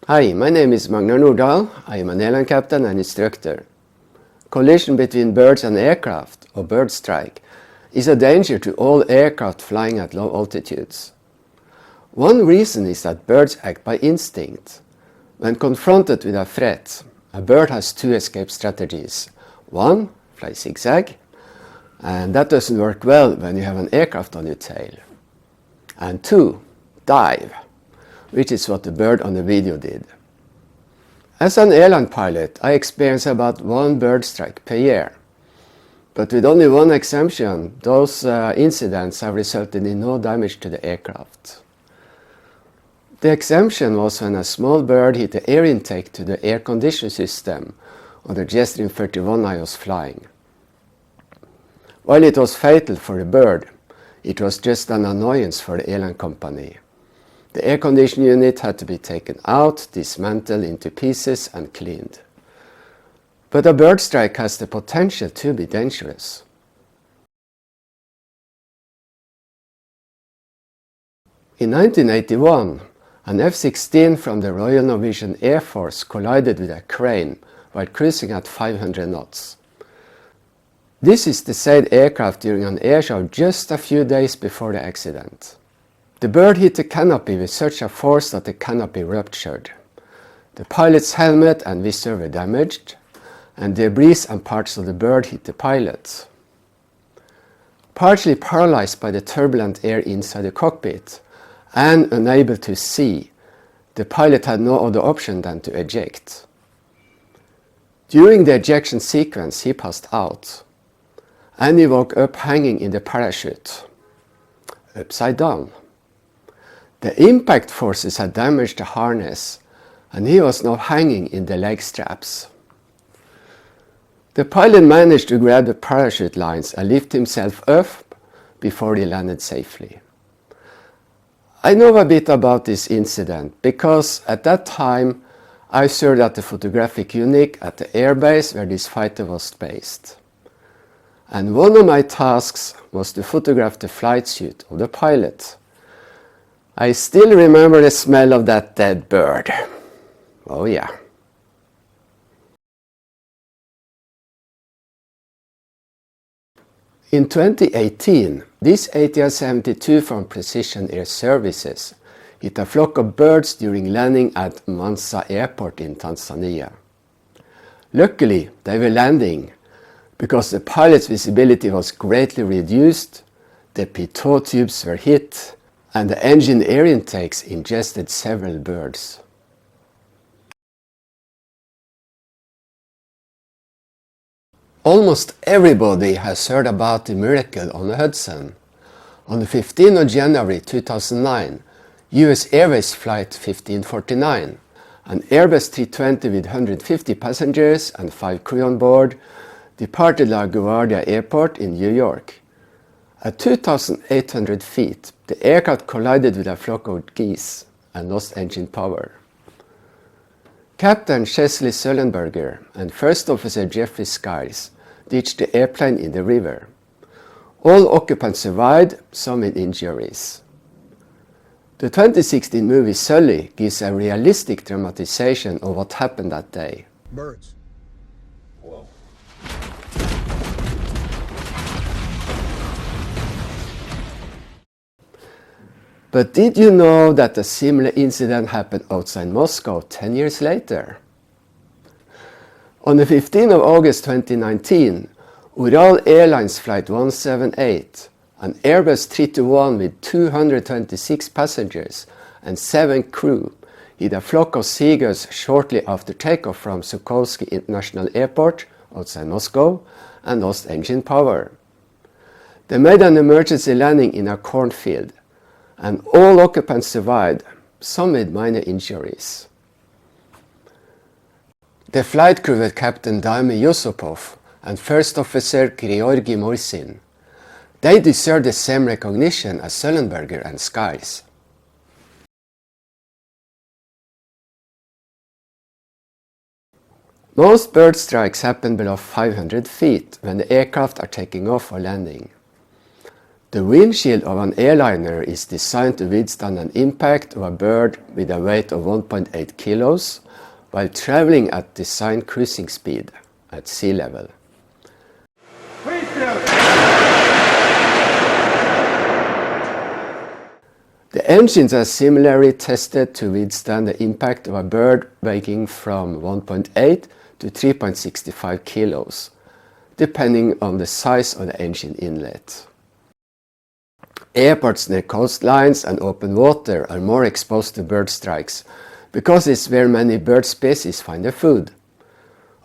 Hi, my name is Magnar Nordahl. I am an airline captain and instructor. Collision between birds and aircraft, or bird strike, is a danger to all aircraft flying at low altitudes. One reason is that birds act by instinct. When confronted with a threat, a bird has two escape strategies. One, fly zigzag, and that doesn't work well when you have an aircraft on your tail. And two, dive, which is what the bird on the video did. As an airline pilot, I experience about one bird strike per year. But with only one exemption, those incidents have resulted in no damage to the aircraft. The exemption was when a small bird hit the air intake to the air conditioning system on the Jetstream 31 I was flying. While it was fatal for the bird, it was just an annoyance for the airline company. The air conditioning unit had to be taken out, dismantled into pieces and cleaned. But a bird strike has the potential to be dangerous. In 1981, an F-16 from the Royal Norwegian Air Force collided with a crane while cruising at 500 knots. This is the said aircraft during an airshow just a few days before the accident. The bird hit the canopy with such a force that the canopy ruptured. The pilot's helmet and visor were damaged, and debris and parts of the bird hit the pilot. Partially paralyzed by the turbulent air inside the cockpit and unable to see, the pilot had no other option than to eject. During the ejection sequence, he passed out, and he woke up hanging in the parachute, upside down. The impact forces had damaged the harness, and he was now hanging in the leg straps. The pilot managed to grab the parachute lines and lift himself up before he landed safely. I know a bit about this incident because at that time I served at the photographic unit at the airbase where this fighter was based. And one of my tasks was to photograph the flight suit of the pilot. I still remember the smell of that dead bird. Oh yeah. In 2018, this ATR-72 from Precision Air Services hit a flock of birds during landing at Mwanza Airport in Tanzania. Luckily, they were landing because the pilot's visibility was greatly reduced, the pitot tubes were hit, and the engine air intakes ingested several birds. Almost everybody has heard about the miracle on the Hudson. On the 15th of January 2009, US Airways Flight 1549, an Airbus 320 with 150 passengers and 5 crew on board, departed LaGuardia Airport in New York. At 2,800 feet, the aircraft collided with a flock of geese and lost engine power. Captain Chesley Sullenberger and First Officer Jeffrey Skiles ditched the airplane in the river. All occupants survived, some with injuries. The 2016 movie Sully gives a realistic dramatization of what happened that day. Birds. Whoa. But did you know that a similar incident happened outside Moscow 10 years later? On the 15th of August 2019, Ural Airlines Flight 178, an Airbus 321 with 226 passengers and 7 crew, hit a flock of seagulls shortly after takeoff from Sukovsky International Airport outside Moscow and lost engine power. They made an emergency landing in a cornfield, and all occupants survived, some with minor injuries. The flight crew were Captain Daimi Yusupov and First Officer Georgy Morsin. They deserve the same recognition as Sullenberger and Skiles. Most bird strikes happen below 500 feet when the aircraft are taking off or landing. The windshield of an airliner is designed to withstand an impact of a bird with a weight of 1.8 kilos while traveling at design cruising speed at sea level. The engines are similarly tested to withstand the impact of a bird weighing from 1.8 to 3.65 kilos, depending on the size of the engine inlet. Airports near coastlines and open water are more exposed to bird strikes because it's where many bird species find their food.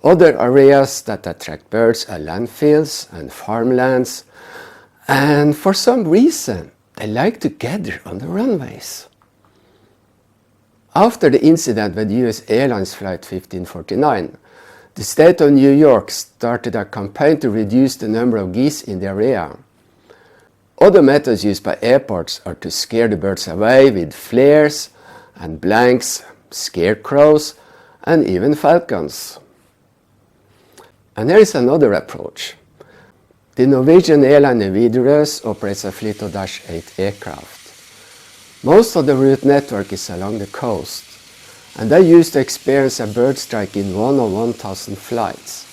Other areas that attract birds are landfills and farmlands, and for some reason they like to gather on the runways. After the incident with US Airlines Flight 1549, the state of New York started a campaign to reduce the number of geese in the area. Other methods used by airports are to scare the birds away with flares and blanks, scarecrows, and even falcons. And there is another approach. The Norwegian airline Avoidance operates a fleet of Dash 8 aircraft. Most of the route network is along the coast, and they used to experience a bird strike in 1 of 1,000 flights.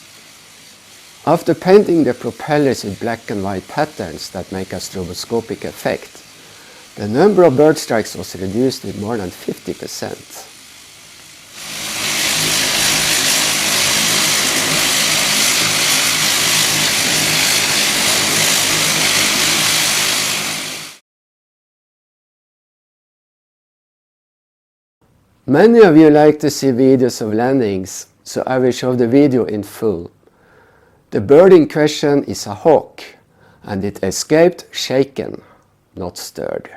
After painting the propellers with black and white patterns that make a stroboscopic effect, the number of bird strikes was reduced with more than 50%. Many of you like to see videos of landings, so I will show the video in full. The bird in question is a hawk, and it escaped shaken, not stirred.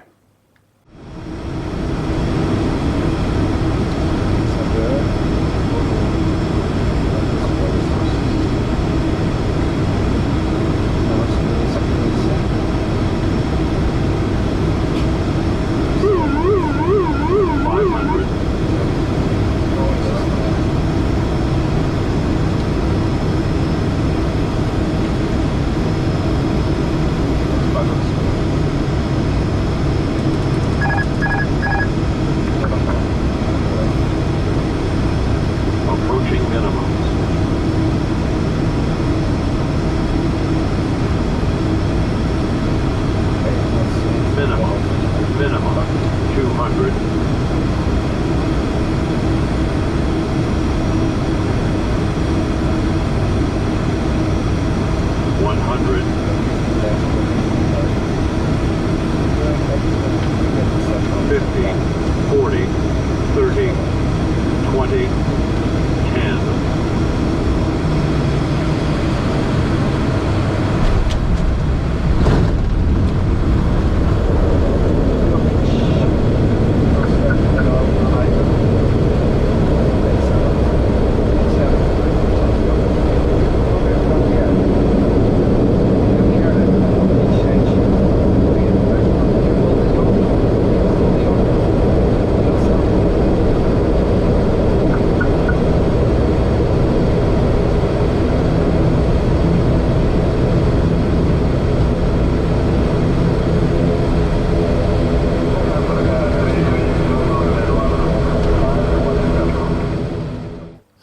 Minimum 200.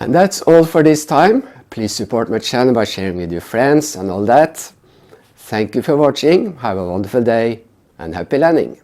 And that's all for this time. Please support my channel by sharing with your friends and all that. Thank you for watching. Have a wonderful day and happy landing.